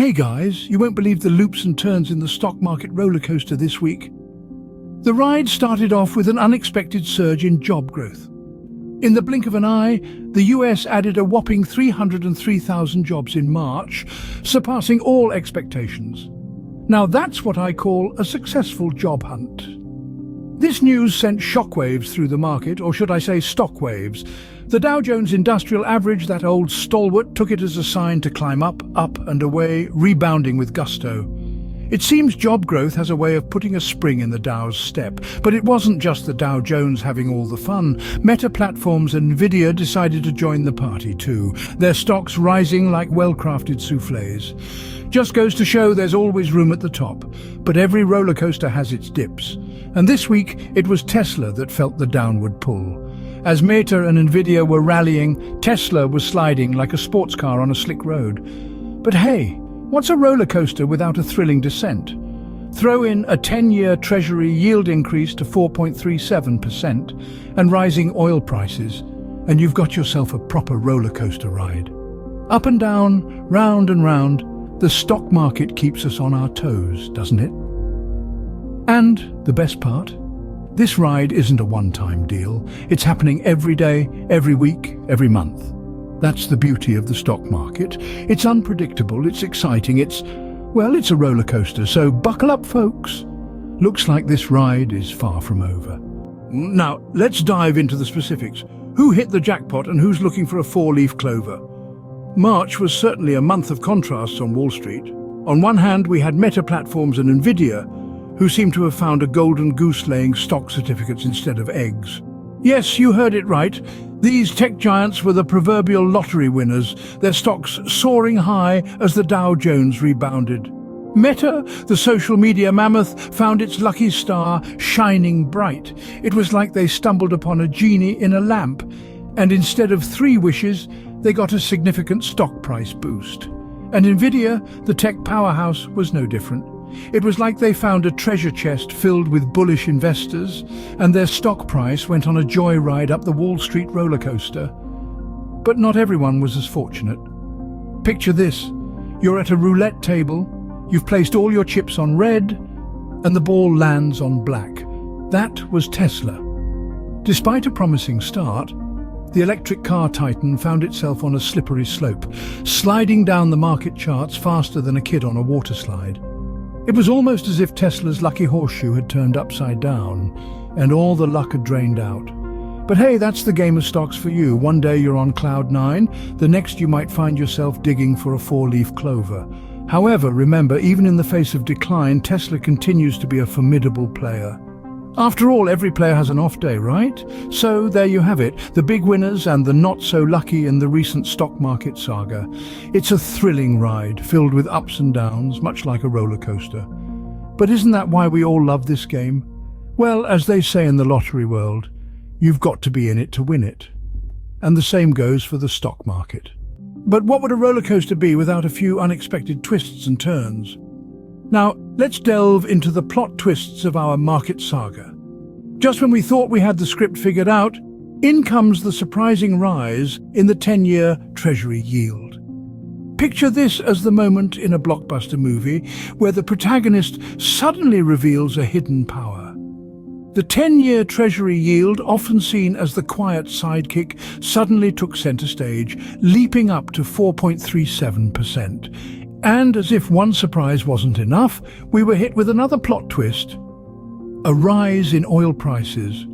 Hey guys, you won't believe the loops and turns in the stock market roller coaster this week. The ride started off with an unexpected surge in job growth. In the blink of an eye, the US added a whopping 303,000 jobs in March, surpassing all expectations. Now that's what I call a successful job hunt. This news sent shockwaves through the market, or should I say stock waves. The Dow Jones Industrial Average, that old stalwart, took it as a sign to climb up, up and away, rebounding with gusto. It seems job growth has a way of putting a spring in the Dow's step. But it wasn't just the Dow Jones having all the fun. Meta Platforms and Nvidia decided to join the party too, their stocks rising like well-crafted soufflés. Just goes to show there's always room at the top, but every roller coaster has its dips. And this week, it was Tesla that felt the downward pull. As Meta and Nvidia were rallying, Tesla was sliding like a sports car on a slick road. But hey, what's a roller coaster without a thrilling descent? Throw in a 10-year treasury yield increase to 4.37% and rising oil prices, and you've got yourself a proper roller coaster ride. Up and down, round and round, the stock market keeps us on our toes, doesn't it? And the best part? This ride isn't a one-time deal. It's happening every day, every week, every month. That's the beauty of the stock market. It's unpredictable, it's exciting, it's a roller coaster, so buckle up, folks. Looks like this ride is far from over. Now, let's dive into the specifics. Who hit the jackpot and who's looking for a four-leaf clover? March was certainly a month of contrasts on Wall Street. On one hand, we had Meta Platforms and Nvidia, who seem to have found a golden goose laying stock certificates instead of eggs. Yes, you heard it right. These tech giants were the proverbial lottery winners, their stocks soaring high as the Dow Jones rebounded. Meta, the social media mammoth, found its lucky star shining bright. It was like they stumbled upon a genie in a lamp, and instead of 3 wishes, they got a significant stock price boost. And Nvidia, the tech powerhouse, was no different. It was like they found a treasure chest filled with bullish investors, and their stock price went on a joyride up the Wall Street roller coaster. But not everyone was as fortunate. Picture this. You're at a roulette table, you've placed all your chips on red, and the ball lands on black. That was Tesla. Despite a promising start, the electric car titan found itself on a slippery slope, sliding down the market charts faster than a kid on a water slide. It was almost as if Tesla's lucky horseshoe had turned upside down, and all the luck had drained out. But hey, that's the game of stocks for you. One day you're on cloud 9, the next you might find yourself digging for a 4-leaf clover. However, remember, even in the face of decline, Tesla continues to be a formidable player. After all, every player has an off day, right? So there you have it, the big winners and the not-so-lucky in the recent stock market saga. It's a thrilling ride, filled with ups and downs, much like a roller coaster. But isn't that why we all love this game? Well, as they say in the lottery world, you've got to be in it to win it. And the same goes for the stock market. But what would a roller coaster be without a few unexpected twists and turns? Now, let's delve into the plot twists of our market saga. Just when we thought we had the script figured out, in comes the surprising rise in the 10-year treasury yield. Picture this as the moment in a blockbuster movie where the protagonist suddenly reveals a hidden power. The 10-year treasury yield, often seen as the quiet sidekick, suddenly took center stage, leaping up to 4.37%. And as if one surprise wasn't enough, we were hit with another plot twist: a rise in oil prices.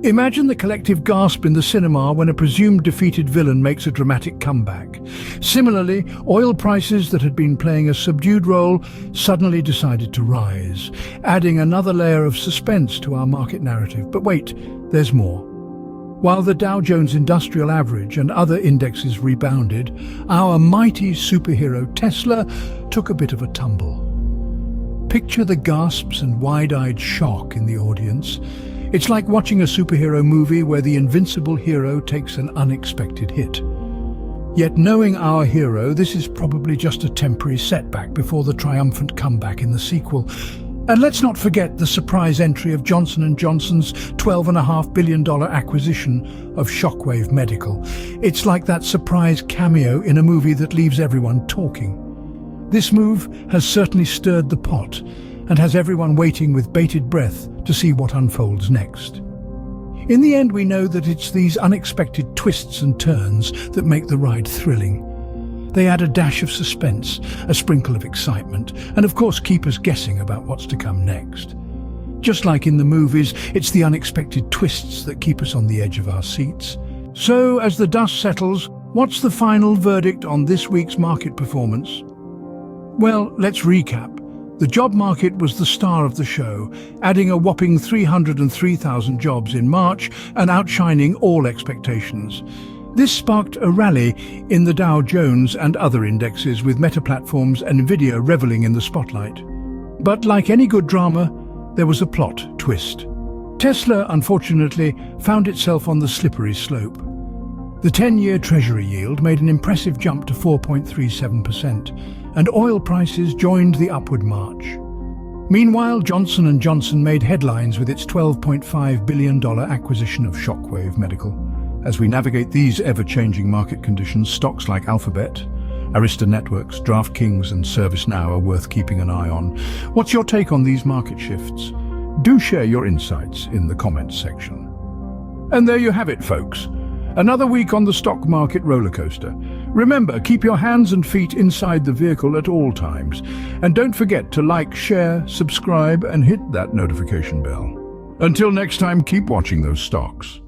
Imagine the collective gasp in the cinema when a presumed defeated villain makes a dramatic comeback. Similarly, oil prices that had been playing a subdued role suddenly decided to rise, adding another layer of suspense to our market narrative. But wait, there's more. While the Dow Jones Industrial Average and other indexes rebounded, our mighty superhero Tesla took a bit of a tumble. Picture the gasps and wide-eyed shock in the audience. It's like watching a superhero movie where the invincible hero takes an unexpected hit. Yet knowing our hero, this is probably just a temporary setback before the triumphant comeback in the sequel. And let's not forget the surprise entry of Johnson & Johnson's $12.5 billion acquisition of Shockwave Medical. It's like that surprise cameo in a movie that leaves everyone talking. This move has certainly stirred the pot and has everyone waiting with bated breath to see what unfolds next. In the end, we know that it's these unexpected twists and turns that make the ride thrilling. They add a dash of suspense, a sprinkle of excitement, and of course keep us guessing about what's to come next. Just like in the movies, it's the unexpected twists that keep us on the edge of our seats. So, as the dust settles, what's the final verdict on this week's market performance? Well, let's recap. The job market was the star of the show, adding a whopping 303,000 jobs in March and outshining all expectations. This sparked a rally in the Dow Jones and other indexes, with Meta Platforms and Nvidia reveling in the spotlight. But like any good drama, there was a plot twist. Tesla, unfortunately, found itself on the slippery slope. The 10-year treasury yield made an impressive jump to 4.37%, and oil prices joined the upward march. Meanwhile, Johnson & Johnson made headlines with its $12.5 billion acquisition of Shockwave Medical. As we navigate these ever-changing market conditions, stocks like Alphabet, Arista Networks, DraftKings and ServiceNow are worth keeping an eye on. What's your take on these market shifts? Do share your insights in the comments section. And there you have it, folks. Another week on the stock market roller coaster. Remember, keep your hands and feet inside the vehicle at all times. And don't forget to like, share, subscribe, and hit that notification bell. Until next time, keep watching those stocks.